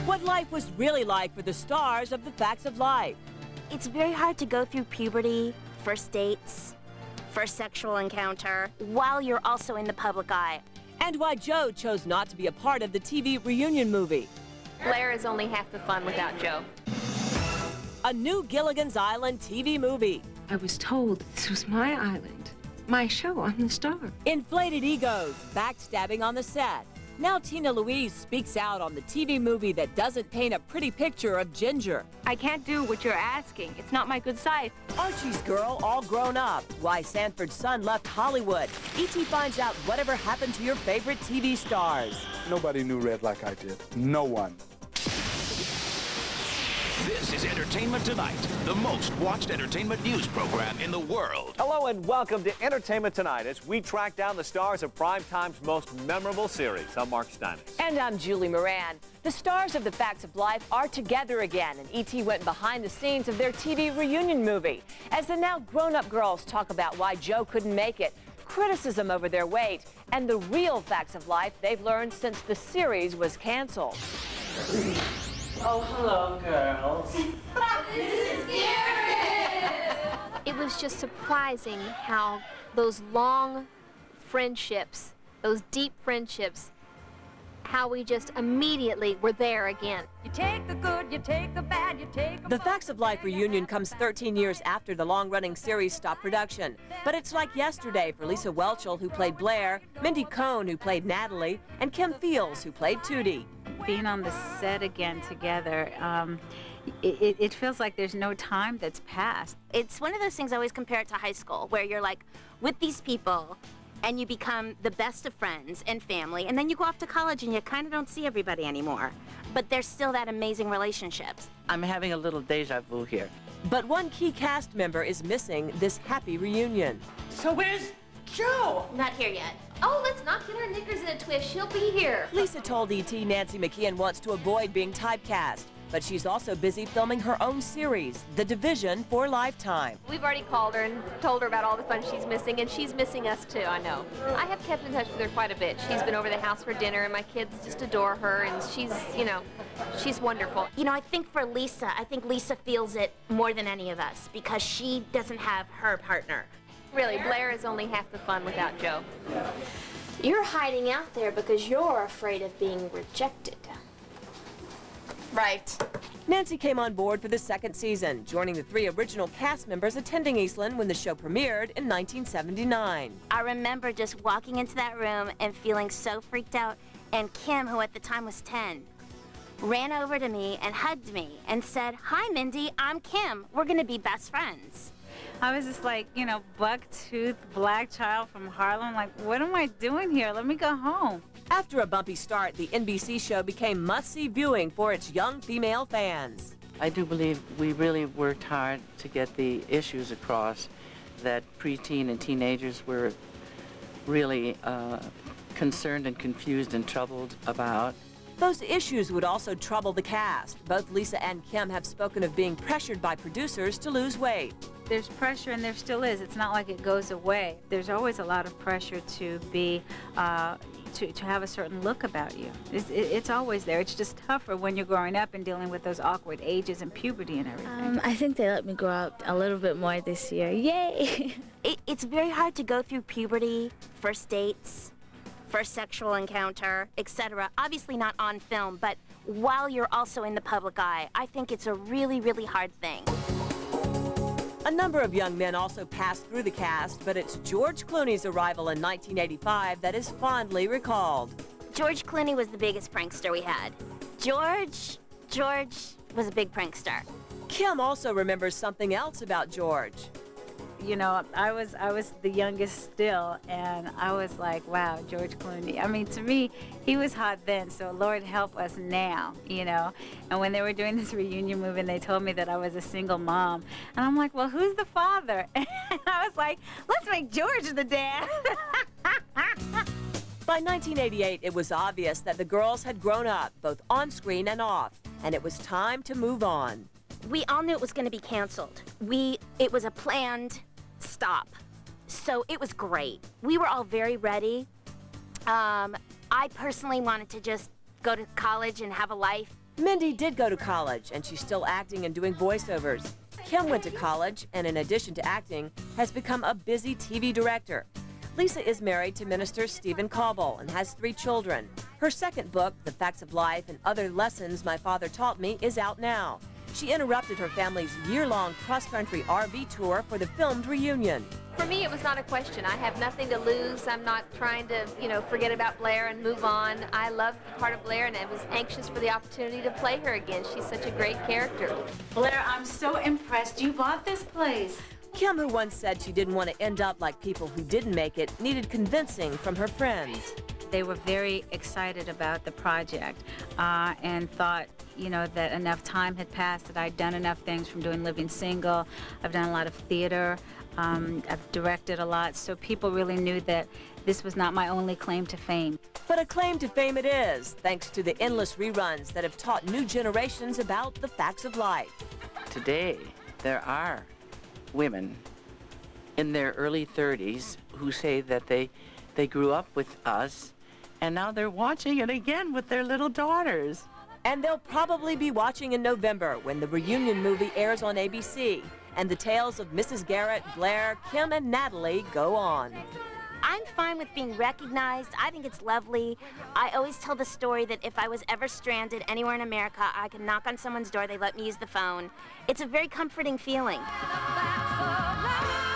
What life was really like for the stars of The Facts of Life. It's very hard to go through puberty, first dates, first sexual encounter, while you're also in the public eye. And why Joe chose not to be a part of the TV reunion movie. Blair is only half the fun without Joe. A new Gilligan's Island TV movie. I was told this was my island, my show. I'm the star. Inflated egos, backstabbing on the set. Now Tina Louise speaks out on the TV movie that doesn't paint a pretty picture of Ginger. I can't do what you're asking. It's not my good side. Archie's girl all grown up. Why Sanford's son left Hollywood. E.T. finds out whatever happened to your favorite TV stars. Nobody knew Red like I did. No one. This is Entertainment Tonight, the most watched entertainment news program in the world. Hello and welcome to Entertainment Tonight as we track down the stars of Primetime's most memorable series. I'm Mark Steiner. And I'm Julie Moran. The stars of The Facts of Life are together again, and E.T. went behind the scenes of their TV reunion movie. As the now grown-up girls talk about why Joe couldn't make it, criticism over their weight, and the real facts of life they've learned since the series was canceled. Oh, hello, girls. It was just surprising how those long friendships, those deep friendships, how we just immediately were there again. You take the good, you take the bad, you take The Facts of Life reunion comes 13 years after the long-running series stopped production. But it's like yesterday for Lisa Whelchel, who played Blair, Mindy Cohn, who played Natalie, and Kim Fields, who played Tootie. Being on the set again together, it feels like there's no time that's passed. It's one of those things I always compare it to high school, where you're like with these people and you become the best of friends and family, and then you go off to college and you kind of don't see everybody anymore. But there's still that amazing relationships. I'm having a little deja vu here. But one key cast member is missing this happy reunion. So where's Joe? Not here yet. Oh, let's not get our knickers in a twist. She'll be here. Lisa told E.T. Nancy McKeon wants to avoid being typecast, but she's also busy filming her own series, The Division, for Lifetime. We've already called her and told her about all the fun she's missing, and she's missing us too, I know. I have kept in touch with her quite a bit. She's been over the house for dinner, and my kids just adore her, and she's, she's wonderful. You know, I think for Lisa, Lisa feels it more than any of us because she doesn't have her partner. Really, Blair is only half the fun without Joe. You're hiding out there because you're afraid of being rejected. Right. Nancy came on board for the second season, joining the 3 original cast members attending Eastland when the show premiered in 1979. I remember just walking into that room and feeling so freaked out, and Kim, who at the time was 10, ran over to me and hugged me and said, "Hi, Mindy, I'm Kim. We're gonna be best friends." I was just like, buck-toothed black child from Harlem, like, what am I doing here? Let me go home. After a bumpy start, the NBC show became must-see viewing for its young female fans. I do believe we really worked hard to get the issues across that preteen and teenagers were really concerned and confused and troubled about. Those issues would also trouble the cast. Both Lisa and Kim have spoken of being pressured by producers to lose weight. There's pressure, and there still is. It's not like it goes away. There's always a lot of pressure to be, to have a certain look about you. It's always there. It's just tougher when you're growing up and dealing with those awkward ages and puberty and everything. I think they let me grow up a little bit more this year. Yay! It's very hard to go through puberty, first dates, first sexual encounter, etc. Obviously not on film, but while you're also in the public eye. I think it's a really, really hard thing. A number of young men also passed through the cast, but it's George Clooney's arrival in 1985 that is fondly recalled. George Clooney was the biggest prankster we had. George was a big prankster. Kim also remembers something else about George. I was the youngest still, and I was like, wow, George Clooney. I mean, to me, he was hot then, so Lord help us now, And when they were doing this reunion movie and they told me that I was a single mom, and I'm like, well, who's the father? And I was like, let's make George the dad. By 1988, it was obvious that the girls had grown up, both on screen and off, and it was time to move on. We all knew it was going to be canceled. It was a planned stop. So it was great. We were all very ready. I personally wanted to just go to college and have a life Mindy did go to college, and she's still acting and doing voiceovers. Kim went to college, and in addition to acting, has become a busy TV director. Lisa is married to minister Stephen Cauble and has 3 children. Her second book, The Facts of Life and Other Lessons My Father Taught Me, is out now. She interrupted her family's year-long cross-country RV tour for the filmed reunion. For me, it was not a question. I have nothing to lose. I'm not trying to, forget about Blair and move on. I love part of Blair, and I was anxious for the opportunity to play her again. She's such a great character. Blair, I'm so impressed. You bought this place. Kim, who once said she didn't want to end up like people who didn't make it, needed convincing from her friends. They were very excited about the project and thought, that enough time had passed, that I'd done enough things from doing Living Single. I've done a lot of theater. I've directed a lot, so people really knew that this was not my only claim to fame. But a claim to fame it is, thanks to the endless reruns that have taught new generations about the facts of life. Today, there are women in their early 30s who say that they grew up with us, and now they're watching it again with their little daughters. And they'll probably be watching in November when the reunion movie airs on ABC, and the tales of Mrs. Garrett, Blair, Kim, and Natalie go on. I'm fine with being recognized. I think it's lovely. I always tell the story that if I was ever stranded anywhere in America, I could knock on someone's door, they let me use the phone. It's a very comforting feeling. The facts of life.